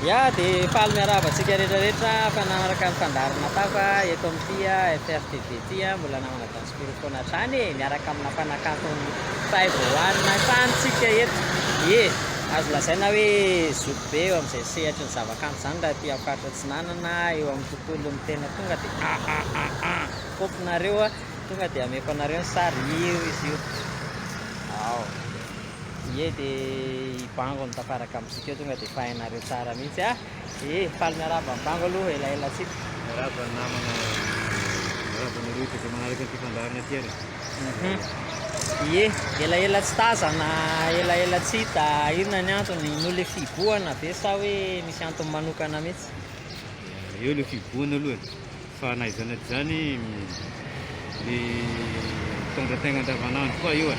ia dia faly miaravantsika rehetrarehetra fa namaraka ny fandarina tafa eto amin'ity FRTV ity mbola namana transport foana hatrany miaraka amina mpanakantony fahaivoanina tantsika eto azo lazaina hoe zoky be eo amin'izay sehatra ny zavakanto zany raha ty afaritra Atsinanana eo amin'ny tontolon'ny tena tonga dia kopinareo tonga dia ameko anareo ny sary io izy io dia Bango ny tafaraka amintsika eo tonga dia fahainareo tsara mihitsy faly miarava ny Bango aloha elaelatsika miarava namana miaravanareo dia manaraka ny fandarina ty ary elaela tsy tazana elaela tsy hita inona ny antony no le fiboana ve sa hoe misy antony manokana mihitsy eo le fiboana aloha fa naizana zany le tondra-tegna andavanandro koa eo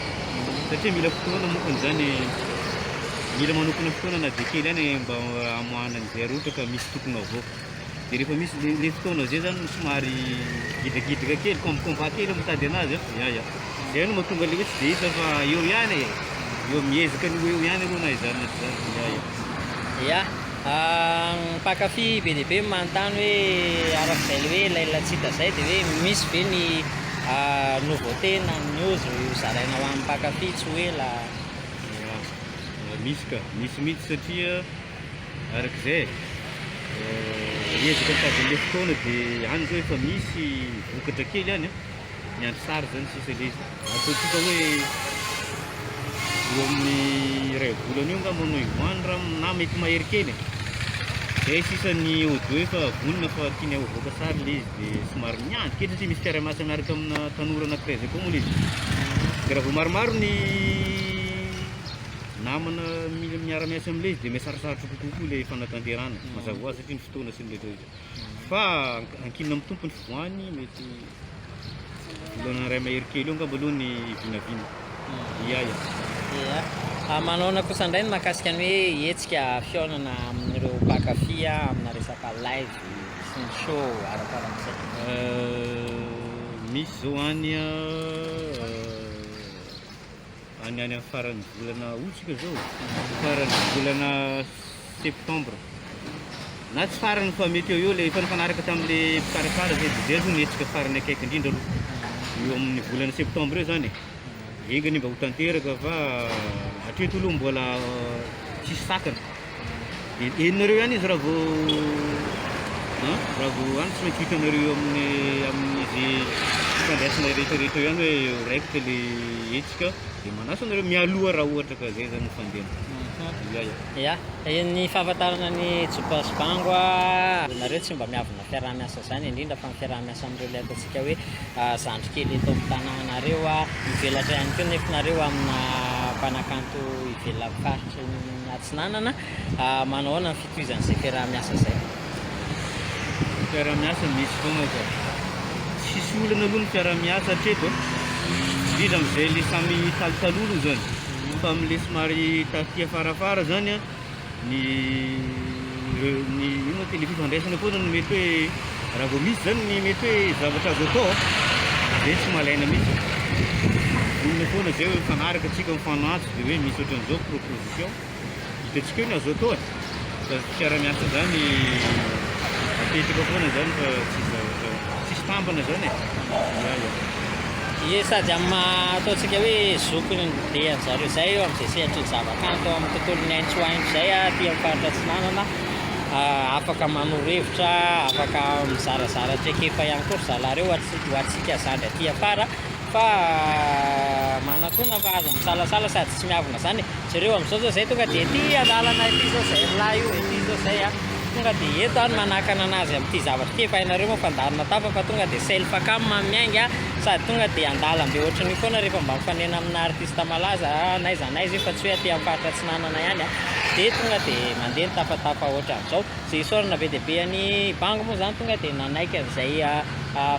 satria mila fotoana mokony zany mila manokana fotoana na dia kely any mba amoahana an'izay rota ka misy tokony avoaka dia rehefa misy le fotoana zay zany somary gidragidraka kely combat kely mitady anazy zay no mahatonga le hoe tsy dia hita fa eo ihany eo miezaka ny eo ihany aloha na izany zany mpakafy be dia be manontany hoe arak'izay le hoe elaela tsy hita zay dia hoe misy ve ny nouveauté na news zaraina ho amin'ny mpakafy tsy hoe la misy ka misy mihitsy satria arak'izay ezaka mitady le fotoana dia any zao efa misy vokatra kely any ny andro sary zany sisa le izy ataontsika hoe eo amin'ny ray volana io nga manao ivoany raha na mety mahery kely zay sisa ny audio efa vonona fa tiany avoaka sary le izy dia somary miandry kely satria misy fiara-miasa miaraka amina tanora anankiray zay koa moa le izy dia raha vao maromaro ny namana miara-miasa amin'ilay izy dia mihasarosarotra kokoa le fanatanterana mazava ho azy satria ny fotoana sy ny le fa ankinina amin'ny tompony fivoany mety volana ray mahery kely eo angamba aloha ny vinavina manaona kosa indray ny mahakasika ny hoe hetsika fihaonana amin'ireo mpakafy amina resaka live sy ny show arakarak'izay misy zao any any faran'ny volana otsika zao faran'ny volana septembre na tsy farany fa mety eo le efa nifanaraka tamin'le mpikarakara zay dia zay nihetsika farany akaiky indrindra aloha eo amin'ny volana septembre eo zany engany mba ho tanteraka fa hatreto aloha mbola tsisy sakana dia eninareo ihany izy raha vao any tsy maintsy hitanareo amin'izy fandraisana rehetrarehetra ihany hoe raikitra le hetsika dia manasa anareo mialoha raha ohatra ka zay zany fandehana ny fahafantarana ny Jopas Bango nareo tsy mba miavona fiaraha-miasa zany indrindra fa ny fiaraha-miasa amin'ireo le ataontsika hoe zandry kely eto amin'ny tanànareo mivelatra ihany koa nefanareo amina mpanakanto ivelona faritry ny Atsinanana manahoana ny fitohizan'izay fiaraha-miasa zay fiaraha-miasa misy foana ka tsisy olana aloha ny fiaraha-miasa hatreto indrindra amin'izay le samy talotalolo zany fa amin'le somary taty afarafara zany ny ino ty le fifandraisana foana no mety hoe raha vao misy zany ny mety hoe zavatra azo atao zay tsy malaina mihitsy olona foana zay hoe fanaraka atsika mifanatso dia hoe misy ohatran'izao proposition hitatsika hoe ny azo atao fa fiara-miasa zany apetraka foana zany fa tsisy tambana zany sady ataontsika hoe zokony ndehan zareo zay eo amin'izay sehatra ny zavakanto amin'ny tontolony aintsoaintso zay ty amin'ny faritra Atsinanana afaka manoro-hevitra afaka mizarazara traikefa ihany koa ry zalareo hoatsika zandry aty afara fa manatona fa aza misalasala sady tsy miavona zany zareo amin'izao zao zay tonga dia ty alalana ity zao zay lahy io ity zao zay tonga dia eto any manakana anazy amin'ity zavatra ty efa hainareo moa fandarina tafa fa tonga dia selfakamy mamiainga sady tonga dia andalam-be ohatran'io foana rehefa mba mifanena amina artista malaza naiza naiza io fa tsy hoe aty amin'ny faritra Atsinanana ihany dia tonga dia mandeha ny tafatafa ohatran'izao zay isorana be dia be any Bango moa zany tonga dia nanaiky an'izay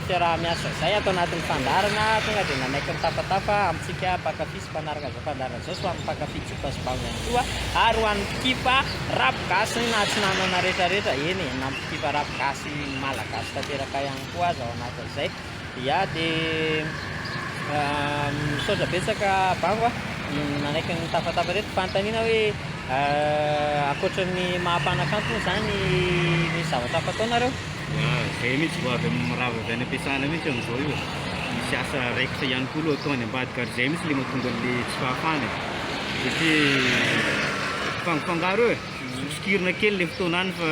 fiaraha-miasa zay atao anatin'ny fandarana tonga dia nanaiky ny tafatafa amintsika mpakafy sy mpanaraka an'izao fandarana zao so amin'ny mpakafy Jopas Bango ihany koa ary ho an'ny mpikipa rapigasy na Atsinanana rehetrarehetra na mpikipa rapigasy malagasy tanteraka ihany koa azy ao anatin'izay dia misaotra betsaka Bango nanaiky ny tafatafa reto fanontaniana hoe Ankoatran'ny mahampanakanto zany misy zavatra fataonareo? Zay mihitsy vao avy amin'ny mirava avy any am-piasana mihitsy amin'izao io. Misy asa raikitra ihany koa aloha atao any ambadika ary zay mihitsy le mahatonga an'le tsy fahafahana. Satria fangaro eo sokirina kely le fotoana any fa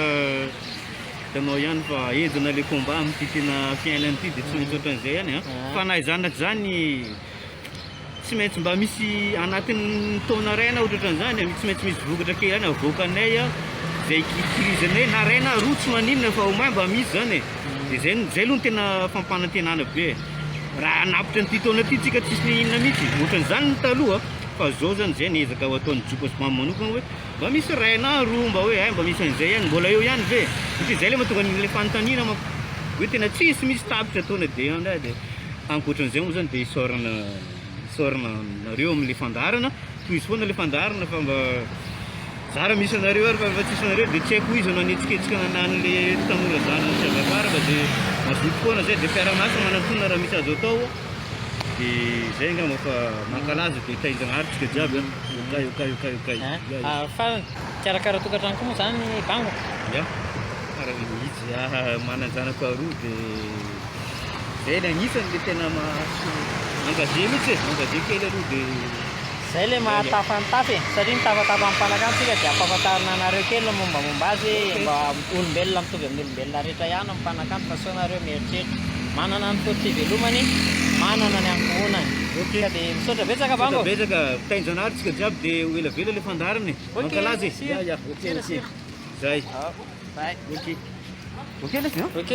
hitanao ihany fa ejona le combat amin'ity tena fiainana ity dia tsy maintsy ohatran'izay ihany a. Fa na izany zany tsy maintsy mba misy anatin'ny taona raina ohatran'izany tsy maintsy misy vokatra kely ihany avoakanay zay kirizanay na ray na roa tsy maninona fa au moins mba misy zany e. Dia zay aloha no tena fampanantenana be. Raha napitra an'ity taona ity tsika tsisy nihinana mihitsy ohatran'izany ny taloha fa zao zany zay niezaka ho ataon'ny jopasomamy manokana hoe mba misy ray na roa mba hoe mba misy an'izay ihany mbola eo ihany ve satria zay le mahatonga an'le fanontaniana hoe tena tsisy misy tapitra taona dia andray dia ankoatran'izay moa zany dia isaorana nareo amin'le fandaharana toy izy foana le fandaharana fa mba zara misy anareo ary fa tsisy anareo dia tsy haiko izy anao nihetsiketsika nanan'le tanora zany sy avavaraka dia mazoto foana zay dia fiaraha-miasa manantona raha misy azo atao dia zay angamba fa mankalaza dia tainjagnahary tsika jiaby okay. Farany karakara tokantrano koa moa zany bango? Ya karaha mihitsy manan-janako aroa dia zay le agnisan'ny le tena engagé mihitsy engagé kely aloha dia zay le mahatafantafy satria mitafatafa amin'ny mpanakanto tsika dia ampahafantarina anareo kely mombamomba azy mba olombelona mitovy amin'ny olombelona rehetra ihany amin'ny mpanakanto fa sao nareo mieritreritra manana ny fototsivelomany manana ny ankohonany ka dia misaotra betsaka bango betsaka tainjanahary tsika jiaby dia ho elavela le fandaharany mankalaza e zay Bye. ok lesy Ok.